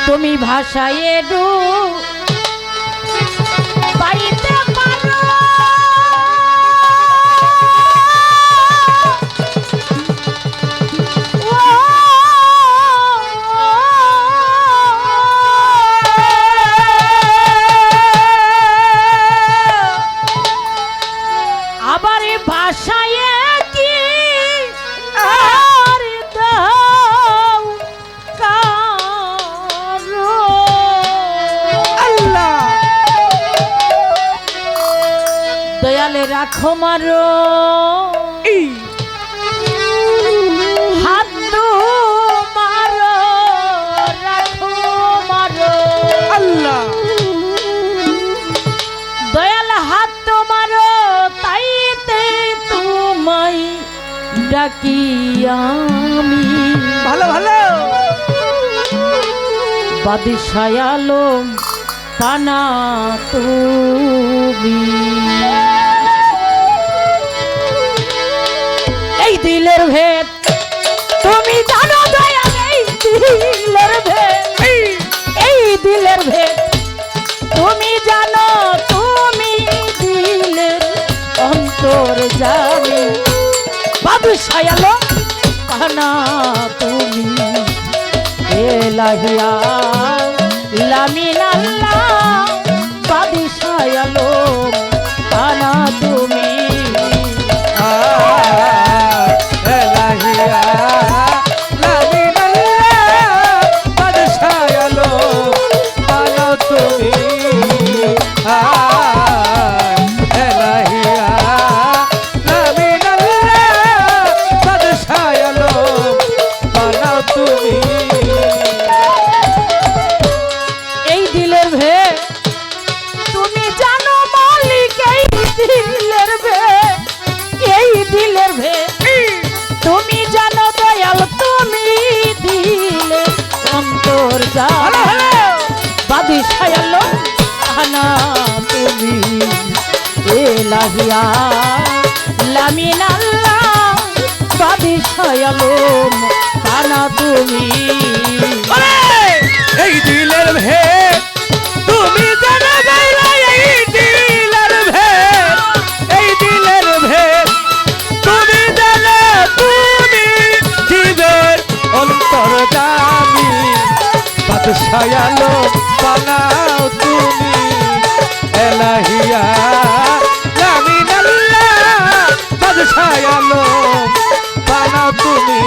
তুমি ভাষায় পাইতে পারো আবার ভাষায় কি আর দাও কারো আল্লাহ দয়ালে রাখো মারো হাত মারো রাখো মারো আল্লাহ দয়াল হাত মারো তাইতে তোমায় ডাকি আমি ভালো ভালো বাদশাহ আলম পানা তুমি এই দিলের ভেদ তুমি জানো দয়াল এই দিলের ভেদ এই দিলের ভেদ তুমি জানো তুমি দিলের অন্তর জানি বাদশাহ আলম পানা তুমি এলাহিয়া লামিন আল্লাহ বাদশাহ আলম পানা তুমি এলাহিয়া লামিন আল্লাহ বাদশাহ আলম পানা তুমি এলাহিয়া লামিন আল্লাহ বাদশাহ আলম পানা তুমি এই দিলের ভেদ তুমি জানো মালিক এই দিলের ভেদ এই দিলের ভেদ তুমি জানো দয়াল তুমি দিলে অন্তর জানো বাদশাহ আলম পানা তুমি এলাহিয়া লামিন আল্লাহ বাদশাহ আলম পানা তুমি এই দিলের ভেদ তুমি জানো বাইরা এই দিলের ভেদ এই দিলের ভেদ তুমি জানো তুমি জীবের অন্তর জানি বাদশাহ আলম বানাও তুমি এলাহিয়া লামিন আল্লাহ বাদশাহ আলম বানাও তুমি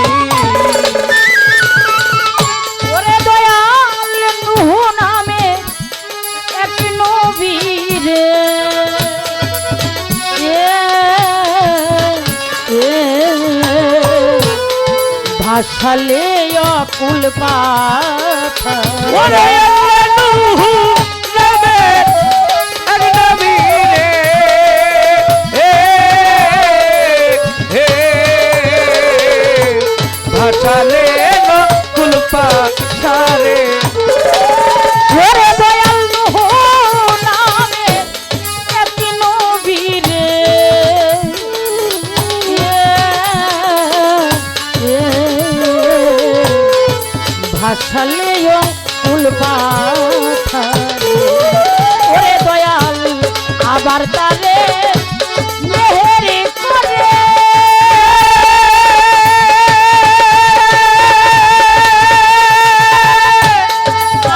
ওরে দয়াল নূহ নামে এক নবী রে ভাসালে অকুল পাথর ওরে নূহ নামে এক নবী রে ভাসালে নকুল পাথারে ওরে দয়াল নূহ নামে এক নবী রে ভাসালে অকুল পাথর ওরে দয়াল আবার তারে মেহের করে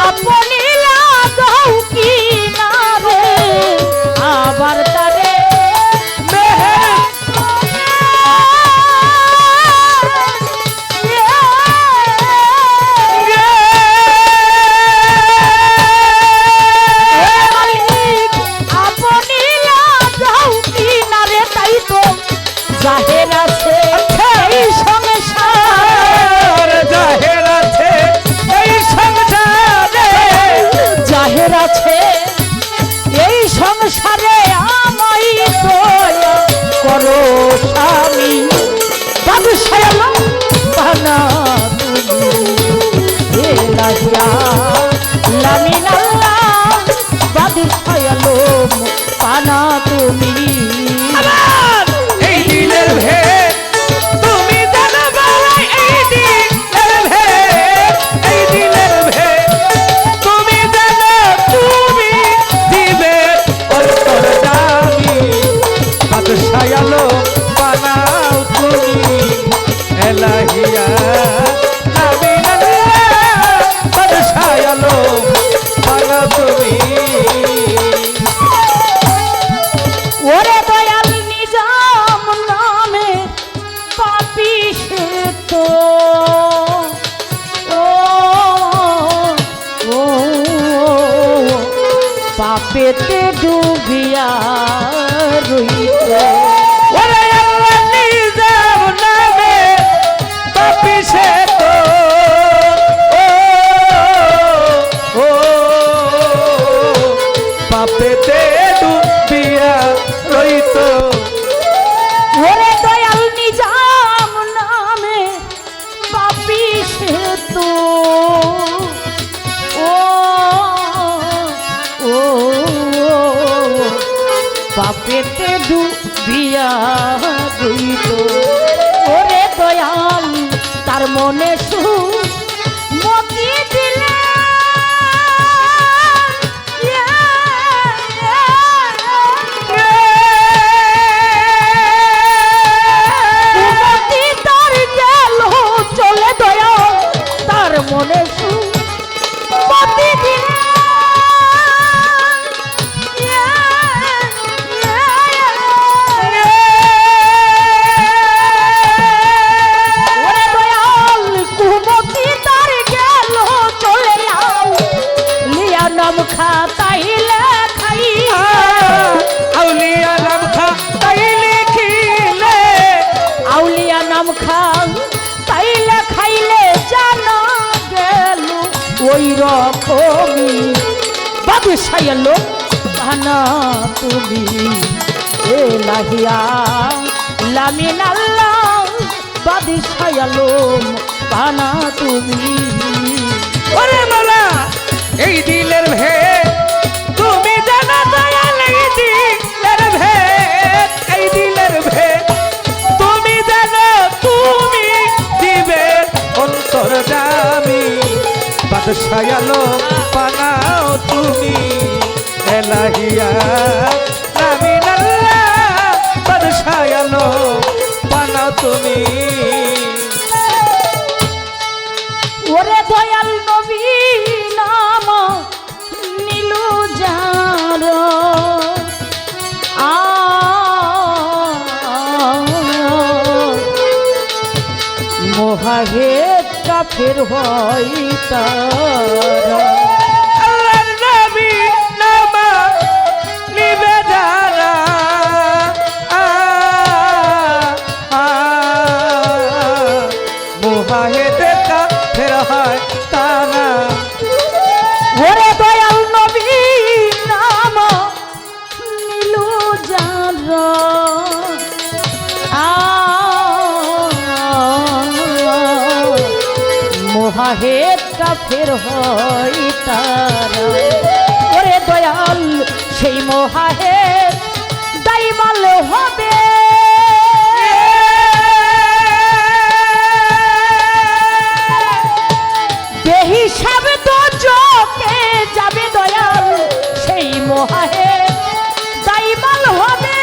আপনি লাগাও কি না রে আবার তারে মেহের মালিক আপনি পাপেতে ডুবিয়া রইত ওরে আল্লাহ নিজাম নামে পাপী সে তো ও পাপেতে ডুবিয়া রইত ওরে দয়াল নিজাম নামে পাপি সে তো ও ও পাপেতে ডুবিয়া রইত ওরে দয়াল তার মনে মতি দিলে মতি তার গেল চলে দয়াল তার মনে মতি দিলে নাম খাতাইলে খাই আউলিয়া নাম খাইলে খিলে আউলিয়া নাম খাইলে খাইলে জানা গেল ওই রকমই বাদশাহ এলো কানা তুমি এলাহিয়া লামিন আল্লাহ বাদশাহ এলো কানা তুমি ওরে মালা এই দিলের ভেদ তুমি জানা দয়াল এই দিলের ভেদ এই দিলের ভেদ তুমি জানো তুমি দিবে অন্তর দামি বাদশাহ আলম পানাও তুমি এলাহিয়া নামিন আল্লাহ বাদশাহ আলম পানাও তুমি ওরে দয়াল নবী নাম নীলু যার মহাহে কাফের হয় তারা আল্লাহর নবী নামা নিবে যারা মুহাহিদ কাফের হয় তারা ওরে দয়াল নবী নাম নীলু যার মহাহেদ কাফের হয় তারা ওরে দয়াল সেই মহাহেদ দাইমাল হবে বেহিসাবে তো চোখে যাবে দয়াল সেই মহাহেদ দাইমাল হবে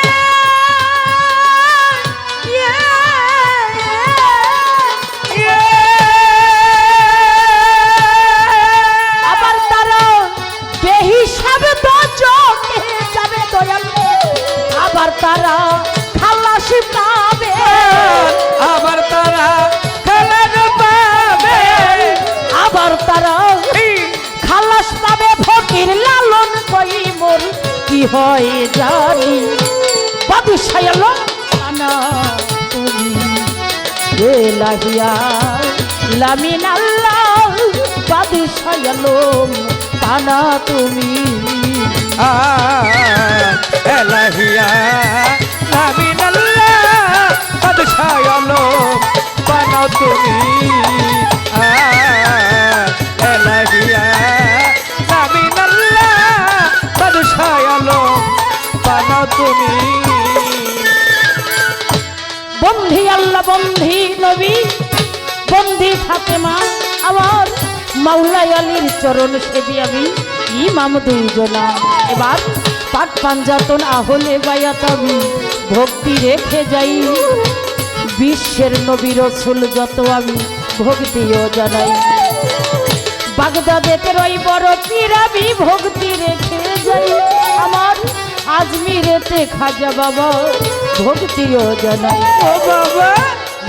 আবার তারা বেহিসাবে তো চোখে যাবে দয়াল আবার তারা খালাস পাবে আবার তারা খালাস পাবে আবার তারা খালাস পাবে ফকির লালন কই মোর কি হয় জানি বাদশাহ এলো কানা তুমি এলাহিয়া লামিন আল্লাহ বাদশাহ এলো কানা তুমি এলাহিয়া নামিন আল্লাহ বাদশাহ আলম বানাও তুমি এলাহিয়া নামিন আল্লাহ বাদশাহ আলম বানাও তুমি বন্ধি আল্লাহ বন্ধি নবী বন্ধি ফাতেমা আমার মাওলাই আলীর চরণ সেবি আমি ইমাম দুইজনা এবার পাট পাঞ্জাতন আহলে বায়াত আমি ভক্তি রেখে যাই বিশ্বের নবী রসুল যত আমি ভক্তিও জানাই বাগদাদেতে রই বড় পীর আমি ভক্তি রেখে যাই আমার আজমিরেতে খাজা বাবা ভক্তিও জানাই ও বাবা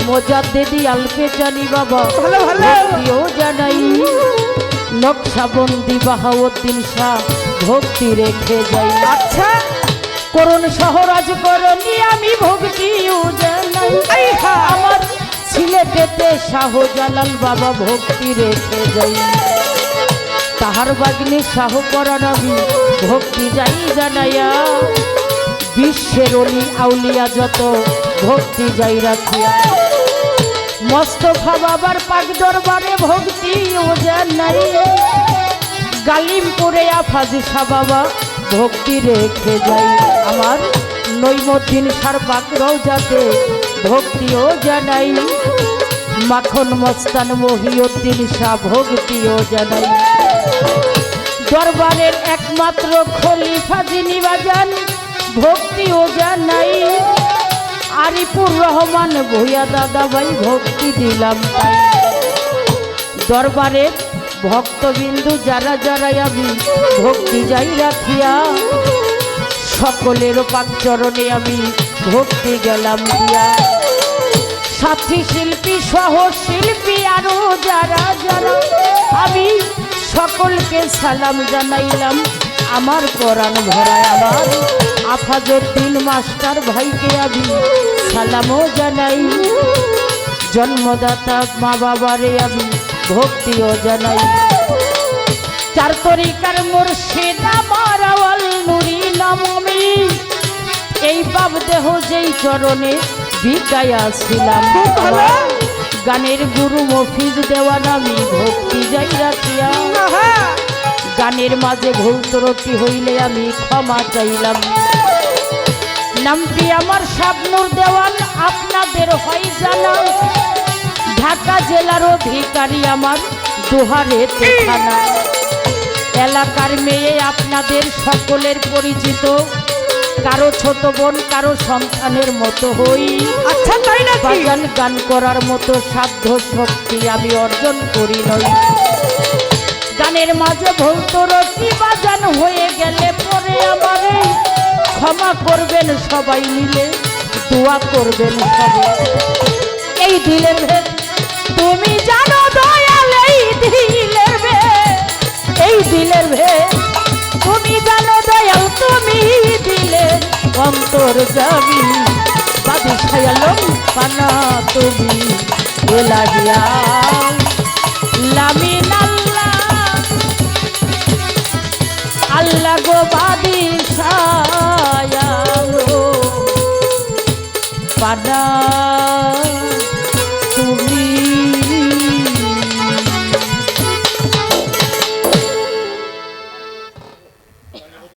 মোজাদ্দেদি আলপে জানি বাবা ভালো ভালো ভক্তিও জানাই নকশাবন্দি বাহাউদ্দিন শাহ ভক্তি রেখে যাই। আচ্ছা করুণ সহরাজ করণী আমি ভক্তি জানাই। আমার সিলেটেতে শাহজালাল বাবা ভক্তি রেখে যাই। তাহার বাগ্নি শাহ পরাণ আমি ভক্তি যাই জানাইয়া। বিশ্বের অলি আউলিয়া যত ভক্তি যাই রাখিয়া। মোস্তফা বাবার পাক দরবারে ভক্তি জানাই। গালিমপুরে আফাজি শাহ বাবা ভক্তি রেখে যাই। আমার নইমুদ্দিন শাহ পাক রওজাতে ভক্তিও জানাই। মাখন মস্তান মহিউদ্দিন শাহ ভক্তিও জানাই। দরবারের একমাত্র খলিফা যিনি বাজান ভক্তিও জানাই। আরিফুর রহমান ভূঁইয়া দাদা ভাই ভক্তি দিলাম তাই। দরবারের ভক্তবিন্দু যারা যারাই আমি ভক্তি যাই রাখিয়া। সকলের পাক চরণে আমি ভক্তি গেলাম দিয়া। সাথী শিল্পী সহ শিল্পী আরো যারা যারা আমি সকলকে সালাম জানাইলাম। আমার পরাণ ভরায় আমার আফাজউদ্দিন মাস্টার ভাইকে আমি সালামও জানাই। জন্মদাতা মা বাবারে আমি ভক্তিও জানাই। চার তরিকার মুর্শিদ আমার আওয়াল নুরি নাম আমি। এই বাপ দেহ যেই চরণে বিকায়া ছিলাম। গানের গুরু মফিজ দেওয়ান আমি ভক্তি যাই রাখিয়া। গানের মাঝে ভুল ত্রুটি হইলে আমি ক্ষমা চাইলাম। নামটি আমার শাবনুর দেওয়ান আপনাদের হয় জানা। ঢাকা জেলার অধিকারী আমার দুহারে থানা। এলাকার মেয়ে আপনাদের সকলের পরিচিত। কারো ছোট বোন কারো সন্তানের মতো হই। আচ্ছা তাই নাকি? বাজান গান করার মতো সাধ্য শক্তি আমি অর্জন করি নই। গানের মাঝে ভুল ত্রুটি বাজান হয়ে গেলে পরে আমারে ক্ষমা করবেন সবাই মিলে, দোয়া করবেন সবাই। এই দিলের ভেদ তুমি জানো দয়াল, এই দিলের ভেদ, এই দিলের ভেদ তুমি জানো দয়াল। তুমি দিলের অন্তর যাবি বাদশাহ আলম পানা তুমি এলাহিয়া। লামিন আল্লাহ আল্লাহ গো বাদশাহ আলম পানা